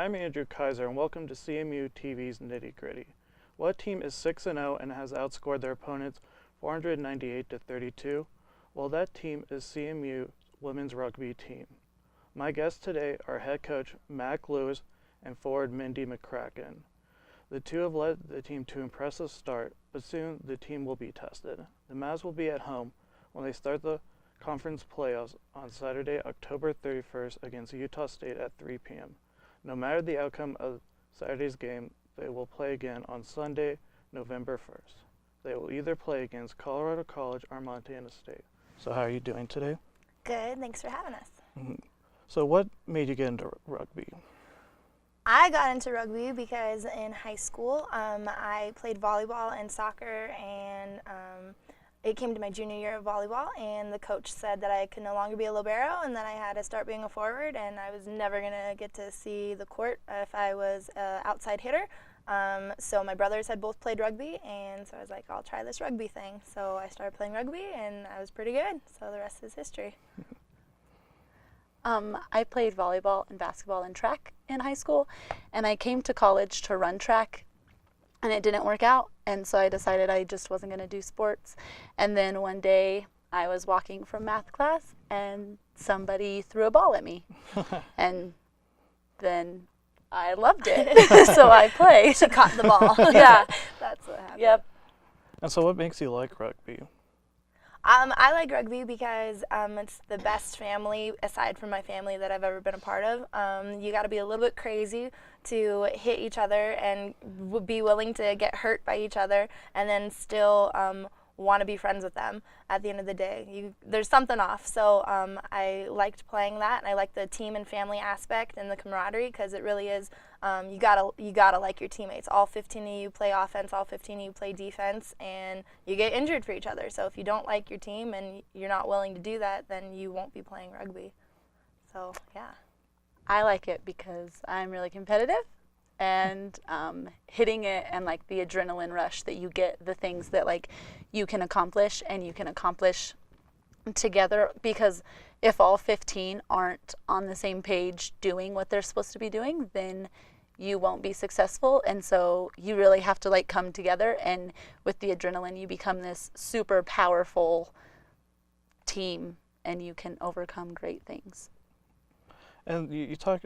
I'm Andrew Kiser, and welcome to CMU-TV's Nitty Gritty. What team is 6-0 and has outscored their opponents 498 to 32? Well, that team is CMU women's rugby team. My guests today are head coach Mac Lewis and forward Mindy McCracken. The two have led the team to an impressive start, but soon the team will be tested. The Mavs will be at home when they start the conference playoffs on Saturday, October 31st against Utah State at 3 p.m. No matter the outcome of Saturday's game, they will play again on Sunday, November 1st. They will either play against Colorado College or Montana State. So how are you doing today? Good, thanks for having us. So what made you get into rugby? I got into rugby because in high school I played volleyball and soccer, and it came to my junior year of volleyball, and the coach said that I could no longer be a libero and that I had to start being a forward, and I was never going to get to see the court if I was an outside hitter. So my brothers had both played rugby, and so I was like, I'll try this rugby thing. So I started playing rugby, and I was pretty good, so the rest is history. I played volleyball and basketball and track in high school, and I came to college to run track, and it didn't work out, and so I decided I just wasn't going to do sports. And then one day I was walking from math class, and somebody threw a ball at me, and then I loved it, so I played. She caught the ball. Yeah. That's what happened. Yep. And so what makes you like rugby? I like rugby because it's the best family, aside from my family, that I've ever been a part of. You got to be a little bit crazy to hit each other and be willing to get hurt by each other, and then still want to be friends with them at the end of the day. There's something off. So I liked playing that, and I like the team and family aspect and the camaraderie, because it really is, you gotta like your teammates. All 15 of you play offense, all 15 of you play defense, and you get injured for each other. So if you don't like your team and you're not willing to do that, then you won't be playing rugby. So yeah. I like it because I'm really competitive, and hitting it and like the adrenaline rush that you get, the things that like you can accomplish and you can accomplish together, because if all 15 aren't on the same page doing what they're supposed to be doing, then you won't be successful. And so you really have to like come together, and with the adrenaline you become this super powerful team, and you can overcome great things. And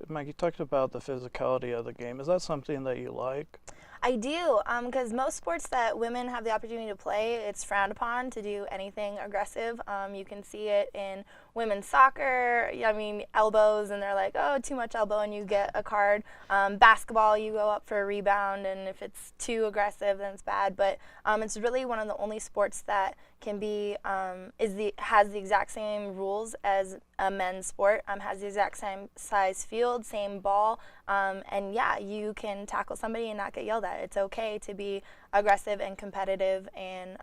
Mike, you talked about the physicality of the game. Is that something that you like? I do, because most sports that women have the opportunity to play, it's frowned upon to do anything aggressive. You can see it in women's soccer. I mean, elbows, and they're like, oh, too much elbow, and you get a card. Basketball, you go up for a rebound, and if it's too aggressive, then it's bad. But it's really one of the only sports that can be has the exact same rules as a men's sport. Has the exact same size field, same ball, and yeah, you can tackle somebody and not get yelled at. It's okay to be aggressive and competitive, and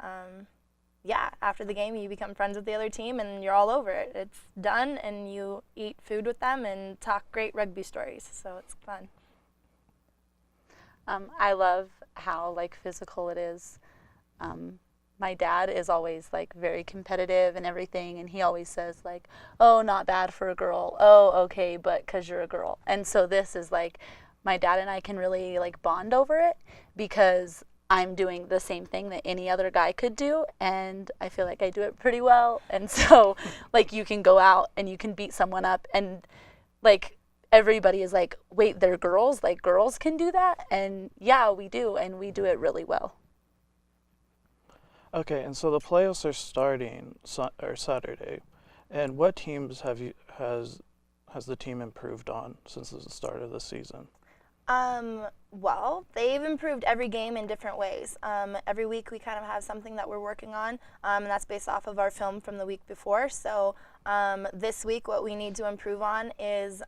yeah, after the game you become friends with the other team and you're all over it. It's done, and you eat food with them and talk great rugby stories, so it's fun. I love how like physical it is. My dad is always like very competitive and everything, and he always says like, oh, not bad for a girl, oh, okay, but because you're a girl. And so this is like, my dad and I can really like bond over it, because I'm doing the same thing that any other guy could do, and I feel like I do it pretty well. And so like you can go out and you can beat someone up, and like everybody is like, wait, they're girls? Like girls can do that? And yeah, we do, and we do it really well. Okay, and so the playoffs are starting Saturday, and what teams has the team improved on since the start of the season? Well, they've improved every game in different ways. Every week we kind of have something that we're working on, and that's based off of our film from the week before. So this week what we need to improve on is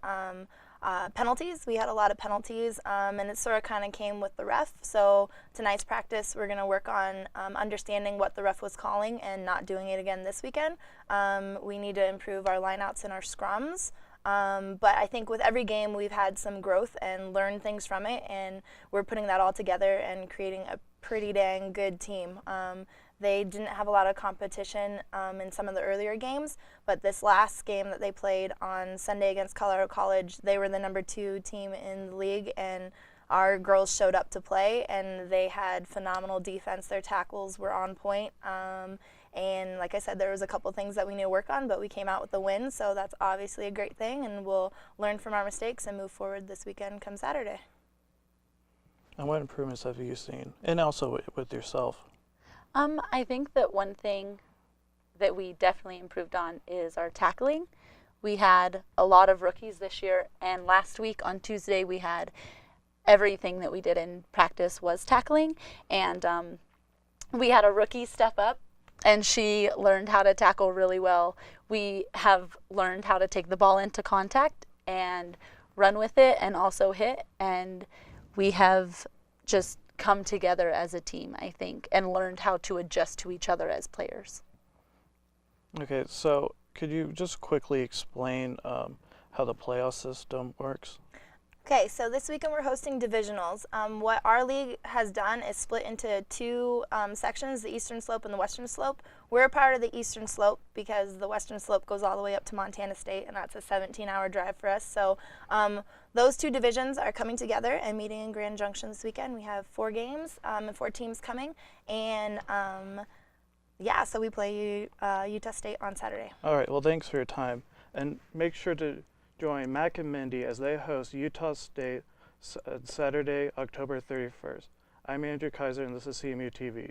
penalties. We had a lot of penalties, and it sort of kind of came with the ref. So tonight's practice, we're going to work on understanding what the ref was calling and not doing it again this weekend. We need to improve our lineouts and our scrums. But I think with every game we've had some growth and learned things from it, and we're putting that all together and creating a pretty dang good team. they didn't have a lot of competition in some of the earlier games, but this last game that they played on Sunday against Colorado College, they were the number 2 team in the league, and our girls showed up to play, and they had phenomenal defense. Their tackles were on point. And like I said, there was a couple things that we need to work on, but we came out with the win, so that's obviously a great thing, and we'll learn from our mistakes and move forward this weekend come Saturday. And what improvements have you seen? And also with yourself? I think that one thing that we definitely improved on is our tackling. We had a lot of rookies this year, and last week on Tuesday we had everything that we did in practice was tackling, and we had a rookie step up, and she learned how to tackle really well. We have learned how to take the ball into contact and run with it and also hit, and we have just come together as a team, I think, and learned how to adjust to each other as players. Okay, so could you just quickly explain how the playoff system works? Okay, so this weekend we're hosting divisionals. What our league has done is split into 2 sections, the Eastern Slope and the Western Slope. We're a part of the Eastern Slope because the Western Slope goes all the way up to Montana State, and that's a 17-hour drive for us. So those 2 divisions are coming together and meeting in Grand Junction this weekend. We have 4 games and 4 teams coming, and yeah, so we play Utah State on Saturday. All right, well, thanks for your time. And make sure to join Mac and Mindy as they host Utah State Saturday, October 31st. I'm Andrew Kiser, and this is CMU-TV.